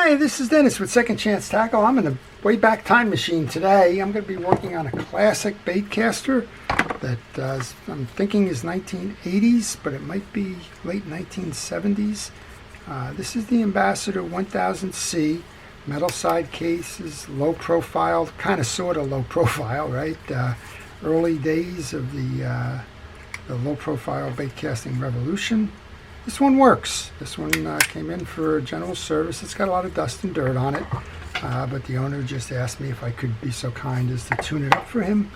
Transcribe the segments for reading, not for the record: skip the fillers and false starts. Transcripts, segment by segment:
Hi, this is Dennis with Second Chance Tackle. I'm in the way back time machine today. I'm going to be working on a classic baitcaster that I'm thinking is 1980s, but it might be late 1970s. This is the Ambassadeur 1000C, metal side cases, low profile, kind of sort of low profile, right? Early days of the low profile baitcasting revolution. This one works. This one came in for general service. It's got a lot of dust and dirt on it, but the owner just asked me if I could be so kind as to tune it up for him.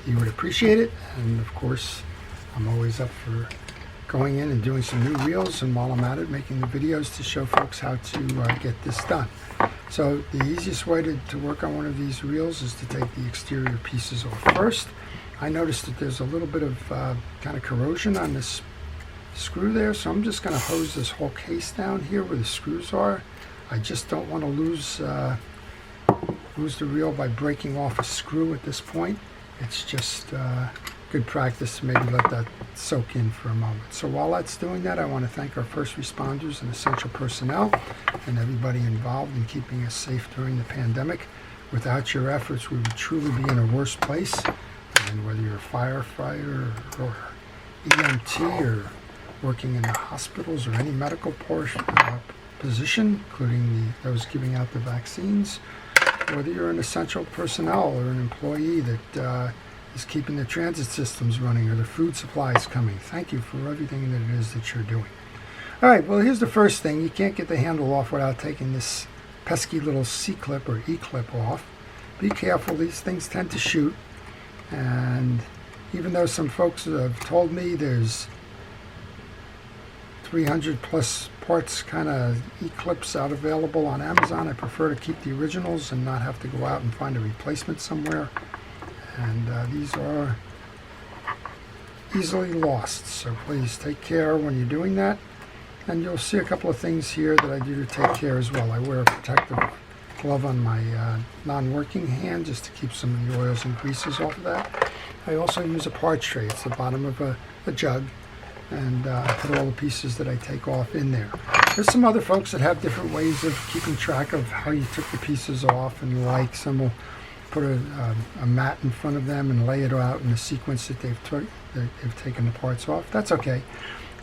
He would appreciate it, and of course I'm always up for going in and doing some new reels, and while I'm at it, making the videos to show folks how to get this done. So the easiest way to work on one of these reels is to take the exterior pieces off first. I noticed that there's a little bit of kind of corrosion on this screw there, so I'm just going to hose this whole case down here where the screws are. I just don't want to lose the reel by breaking off a screw at this point. It's just good practice to maybe let that soak in for a moment. So while that's doing that, I want to thank our first responders and essential personnel and everybody involved in keeping us safe during the pandemic. Without your efforts, we would truly be in a worse place. And whether you're a firefighter or EMT or working in the hospitals or any medical position, including those giving out the vaccines, whether you're an essential personnel or an employee that is keeping the transit systems running or the food supplies coming, thank you for everything that it is that you're doing. All right, well, here's the first thing. You can't get the handle off without taking this pesky little C-clip or E-clip off. Be careful, these things tend to shoot, and even though some folks have told me there's 300 plus parts kind of E-clips out available on Amazon, I prefer to keep the originals and not have to go out and find a replacement somewhere. And these are easily lost, so please take care when you're doing that. And you'll see a couple of things here that I do to take care as well. I wear a protective glove on my non-working hand just to keep some of the oils and greases off of that. I also use a parts tray. It's the bottom of a jug, and I put all the pieces that I take off in there. There's some other folks that have different ways of keeping track of how you took the pieces off, and like some will put a mat in front of them and lay it out in the sequence that they've taken the parts off. That's okay.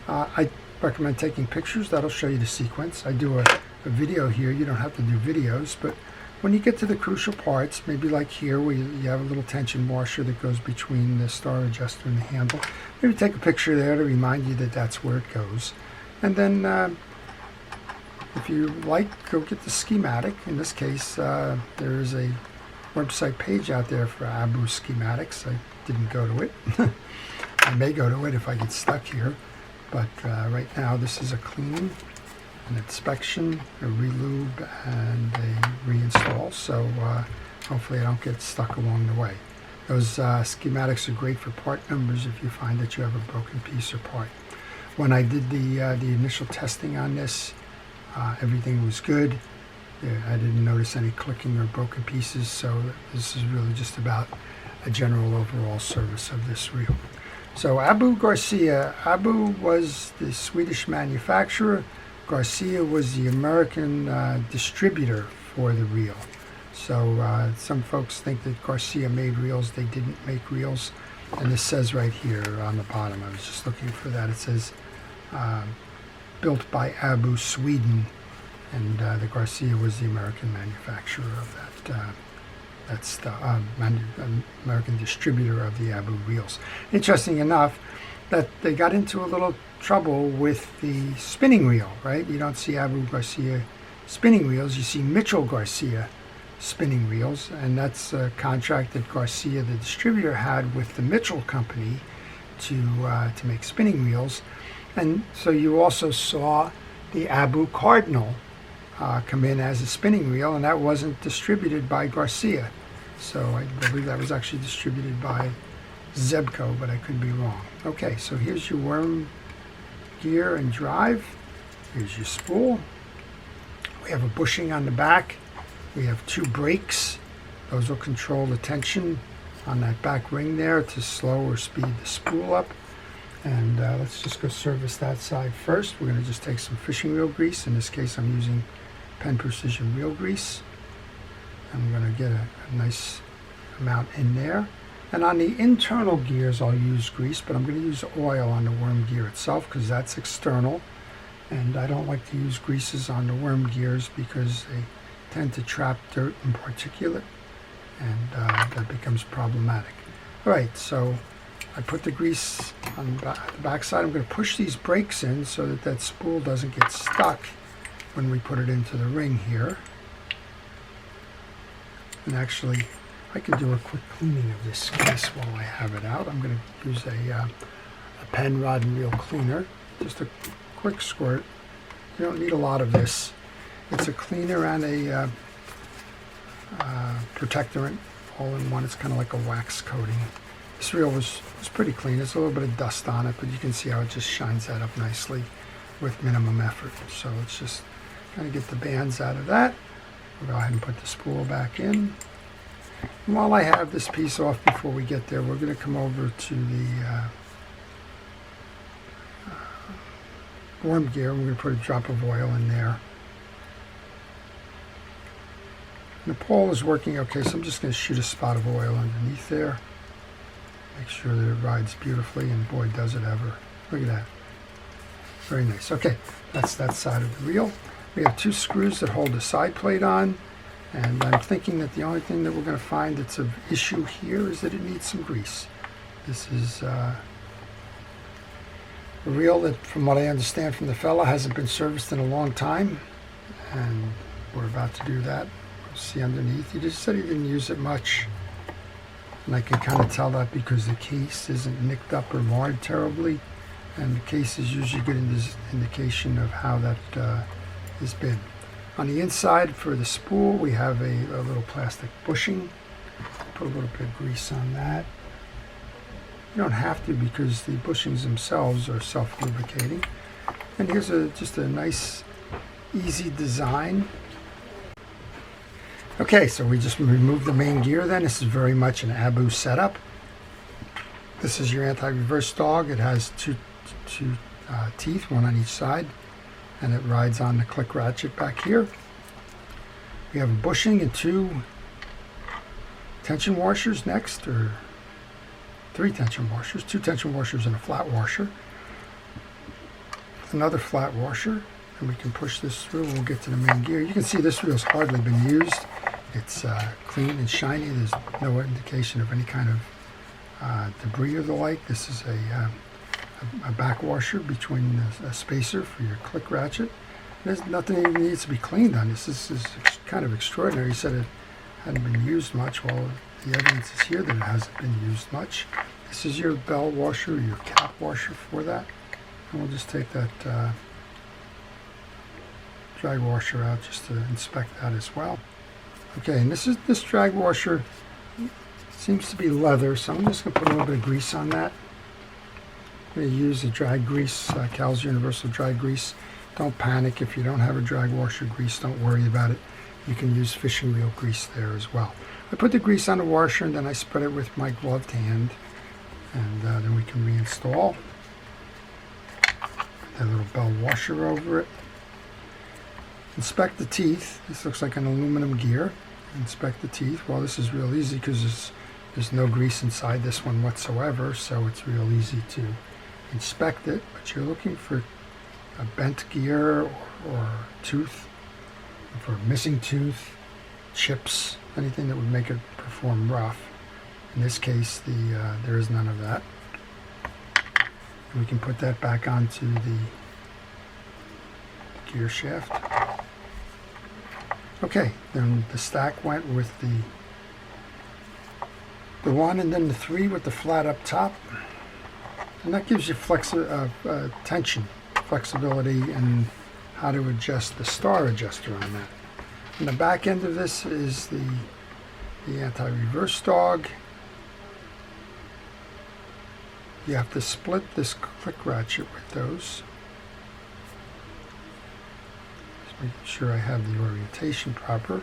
I recommend taking pictures. That'll show you the sequence. I do a video here. You don't have to do videos, but when you get to the crucial parts, maybe like here where you have a little tension washer that goes between the star adjuster and the handle, maybe take a picture there to remind you that that's where it goes. And then if you like, go get the schematic. In this case, there is a website page out there for Abu schematics. I didn't go to it. I may go to it if I get stuck here, but right now this is a cleaning, an inspection, a relube, and a reinstall, so hopefully I don't get stuck along the way. Those schematics are great for part numbers if you find that you have a broken piece or part. When I did the initial testing on this, everything was good. I didn't notice any clicking or broken pieces, so this is really just about a general overall service of this reel. So Abu Garcia. Abu was the Swedish manufacturer. Garcia was the American distributor for the reel. So some folks think that Garcia made reels. They didn't make reels. And this says right here on the bottom, I was just looking for that, it says built by Abu, Sweden. And the Garcia was the American manufacturer of American distributor of the Abu reels. Interesting enough that they got into a little trouble with the spinning reel, right? You don't see Abu Garcia spinning reels, you see Mitchell Garcia spinning reels, and that's a contract that Garcia, the distributor, had with the Mitchell company to make spinning reels. And so you also saw the Abu Cardinal come in as a spinning reel, and that wasn't distributed by Garcia. So I believe that was actually distributed by Zebco, but I could be wrong. Okay, so here's your worm gear and drive. Here's your spool. We have a bushing on the back. We have two brakes. Those will control the tension on that back ring there to slow or speed the spool up. And let's just go service that side first. We're going to just take some fishing reel grease. In this case, I'm using Penn Precision wheel grease. I'm going to get a nice amount in there. And on the internal gears, I'll use grease, but I'm going to use oil on the worm gear itself because that's external. And I don't like to use greases on the worm gears because they tend to trap dirt and particulate, and that becomes problematic. All right, so I put the grease on the back side. I'm going to push these brakes in so that that spool doesn't get stuck when we put it into the ring here. And actually, I can do a quick cleaning of this grease while I have it out. I'm going to use a pen rod and reel cleaner, just a quick squirt. You don't need a lot of this. It's a cleaner and a protectorant all in one. It's kind of like a wax coating. This reel was pretty clean. There's a little bit of dust on it, but you can see how it just shines that up nicely with minimum effort. So let's just kind of get the bands out of that. We'll go ahead and put the spool back in. And while I have this piece off before we get there, we're going to come over to the worm gear. We're going to put a drop of oil in there. And the pole is working okay, so I'm just going to shoot a spot of oil underneath there. Make sure that it rides beautifully, and boy, does it ever. Look at that. Very nice. Okay, that's that side of the reel. We have 2 screws that hold the side plate on, and I'm thinking that the only thing that we're going to find that's of issue here is that it needs some grease. This is a reel that, from what I understand from the fella, hasn't been serviced in a long time, and we're about to do that. We'll see underneath. He just said he didn't use it much, and I can kind of tell that because the case isn't nicked up or marred terribly, and the case is usually a good indication of how that has been. On the inside for the spool, we have a little plastic bushing. Put a little bit of grease on that. You don't have to because the bushings themselves are self-lubricating. And here's just a nice, easy design. Okay, so we just removed the main gear then. This is very much an Abu setup. This is your anti-reverse dog. It has two teeth, one on each side, and it rides on the click ratchet back here. We have a bushing and 2 tension washers next, or 3 tension washers, 2 tension washers and a flat washer. Another flat washer, and we can push this through and we'll get to the main gear. You can see this reel's hardly been used. It's clean and shiny. There's no indication of any kind of debris or the like. This is a back washer between a spacer for your click ratchet. There's nothing that even needs to be cleaned on this. This is kind of extraordinary. He said it hadn't been used much. Well, the evidence is here that it hasn't been used much. This is your bell washer, your cap washer for that. And we'll just take that drag washer out just to inspect that as well. Okay, and this drag washer seems to be leather, so I'm just going to put a little bit of grease on that. I'm going to use the drag grease, Cal's Universal Drag Grease. Don't panic if you don't have a drag washer grease. Don't worry about it. You can use fishing reel grease there as well. I put the grease on the washer and then I spread it with my gloved hand, and then we can reinstall. Put that little bell washer over it. Inspect the teeth. This looks like an aluminum gear. Inspect the teeth. Well, this is real easy because there's no grease inside this one whatsoever, so it's real easy to inspect it. But you're looking for a bent gear or tooth, for a missing tooth, chips, anything that would make it perform rough. In this case, there is none of that. And we can put that back onto the gear shaft. Okay, then the stack went with the 1 and then the 3 with the flat up top. And that gives you tension, flexibility, and how to adjust the star adjuster on that. And the back end of this is the anti-reverse dog. You have to split this click ratchet with those. Just making sure I have the orientation proper.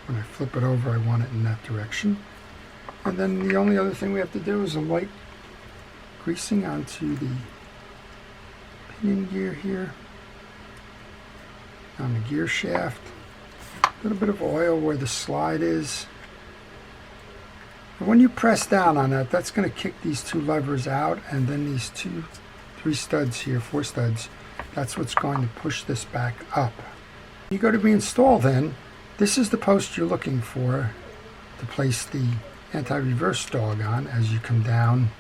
When I flip it over, I want it in that direction. And then the only other thing we have to do is a light greasing onto the pinion gear here. on the gear shaft. A little bit of oil where the slide is. And when you press down on that, that's going to kick these two levers out, and then these three studs here, 4 studs, that's what's going to push this back up. You go to reinstall then, this is the post you're looking for to place the anti-reverse dog on as you come down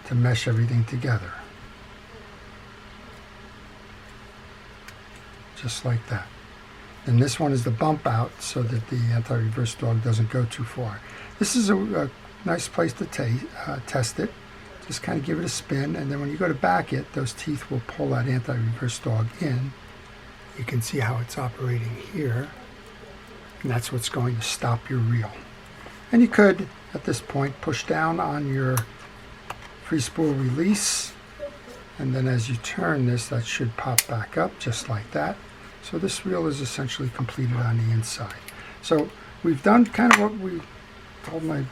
to mesh everything together. Just like that. And this one is the bump out so that the anti-reverse dog doesn't go too far. This is a nice place to test it. Just kind of give it a spin, and then when you go to back it, those teeth will pull that anti-reverse dog in. You can see how it's operating here, and that's what's going to stop your reel. And you could, at this point, push down on your free spool release, and then as you turn this, that should pop back up just like that. So this reel is essentially completed on the inside. So we've done kind of what we told my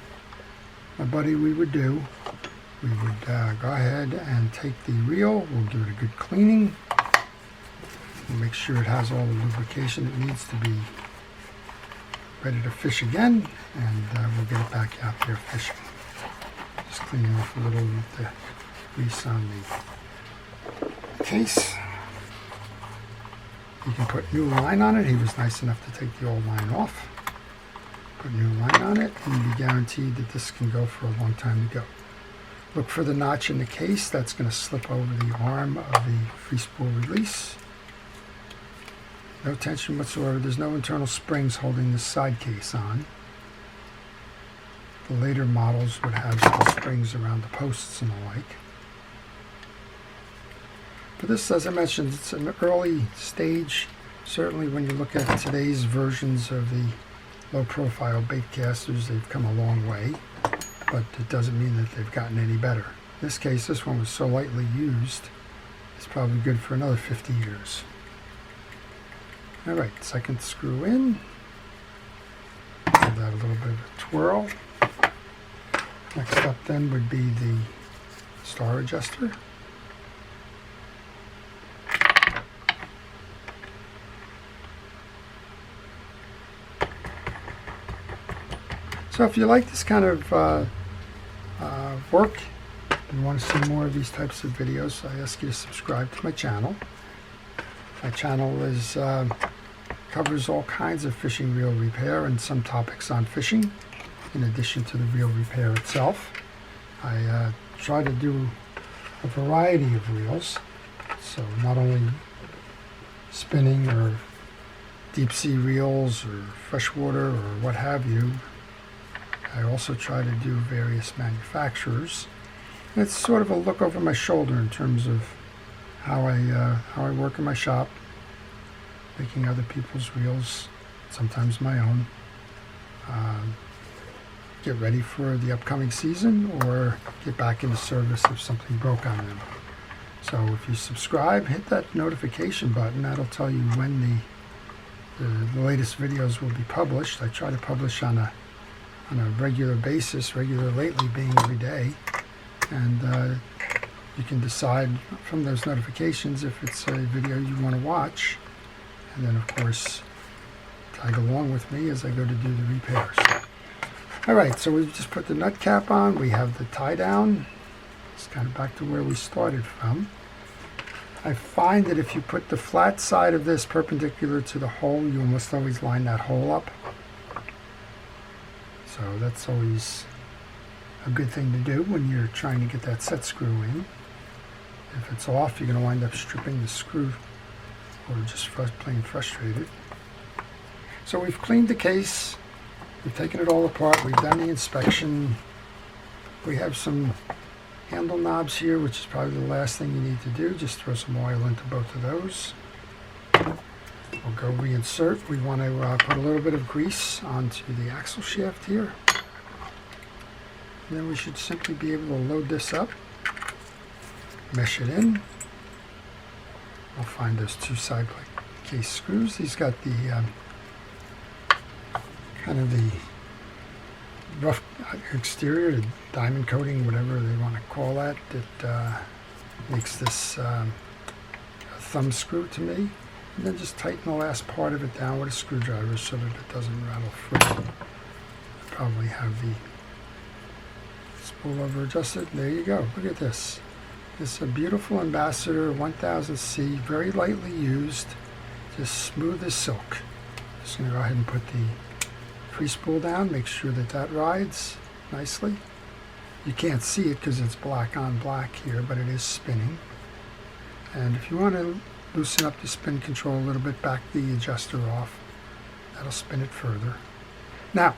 buddy we would do. We would go ahead and take the reel, we'll give it a good cleaning, we'll make sure it has all the lubrication it needs to be ready to fish again, and we'll get it back out there fishing. Just cleaning off a little of the grease on the case. You can put new line on it. He was nice enough to take the old line off. Put new line on it, and you'll be guaranteed that this can go for a long time to go. Look for the notch in the case. That's going to slip over the arm of the free spool release. No tension whatsoever. There's no internal springs holding this side case on. The later models would have some springs around the posts and the like. But this, as I mentioned, it's an early stage. Certainly when you look at today's versions of the low-profile bait casters, they've come a long way. But it doesn't mean that they've gotten any better. In this case, this one was so lightly used, it's probably good for another 50 years. All right, second screw in. Give that a little bit of a twirl. Next up then would be the star adjuster. So if you like this kind of work and want to see more of these types of videos, I ask you to subscribe to my channel. My channel is covers all kinds of fishing reel repair and some topics on fishing, in addition to the reel repair itself. I try to do a variety of reels, so not only spinning or deep sea reels or freshwater or what have you. I also try to do various manufacturers. And it's sort of a look over my shoulder in terms of how I work in my shop, making other people's reels, sometimes my own. Get ready for the upcoming season or get back into service if something broke on them. So if you subscribe, hit that notification button. That'll tell you when the latest videos will be published. I try to publish on a regular basis, regular lately being every day, and you can decide from those notifications if it's a video you want to watch, and then of course tag along with me as I go to do the repairs. Alright, so we've just put the nut cap on, we have the tie down. It's kind of back to where we started from. I find that if you put the flat side of this perpendicular to the hole, you almost always line that hole up. So that's always a good thing to do when you're trying to get that set screw in. If it's off, you're going to wind up stripping the screw or just plain frustrated. So we've cleaned the case, we've taken it all apart, we've done the inspection. We have some handle knobs here, which is probably the last thing you need to do. Just throw some oil into both of those. We'll go reinsert. We want to put a little bit of grease onto the axle shaft here. And then we should simply be able to load this up, mesh it in. We'll find those two side plate case screws. These got the kind of the rough exterior, the diamond coating, whatever they want to call that, that makes this a thumb screw to me. And then just tighten the last part of it down with a screwdriver so that it doesn't rattle free. Probably have the spool over adjusted. There you go. Look at this. This is a beautiful Ambassadeur 1000C, very lightly used, just smooth as silk. Just going to go ahead and put the free spool down, make sure that that rides nicely. You can't see it because it's black on black here, but it is spinning. And if you want to loosen up the spin control a little bit, back the adjuster off. That'll spin it further. Now,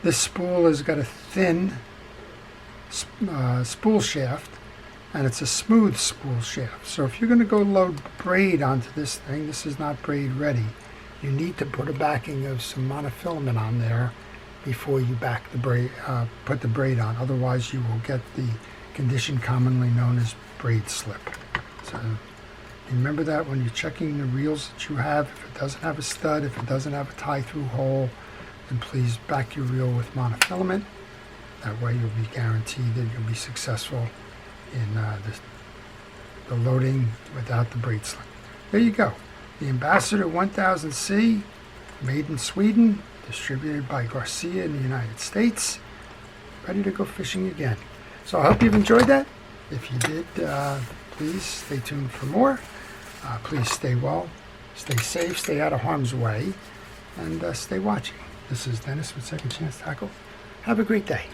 this spool has got a thin spool shaft, and it's a smooth spool shaft. So if you're going to go load braid onto this thing, this is not braid ready. You need to put a backing of some monofilament on there before you back the braid, put the braid on. Otherwise, you will get the condition commonly known as braid slip. So remember that when you're checking the reels that you have. If it doesn't have a stud, if it doesn't have a tie-through hole, then please back your reel with monofilament. That way you'll be guaranteed that you'll be successful in the loading without the braid slip. There you go. The Ambassadeur 1000C, made in Sweden, distributed by Garcia in the United States, ready to go fishing again. So I hope you've enjoyed that. If you did, please stay tuned for more. Please stay well, stay safe, stay out of harm's way, and stay watching. This is Dennis with Second Chance Tackle. Have a great day.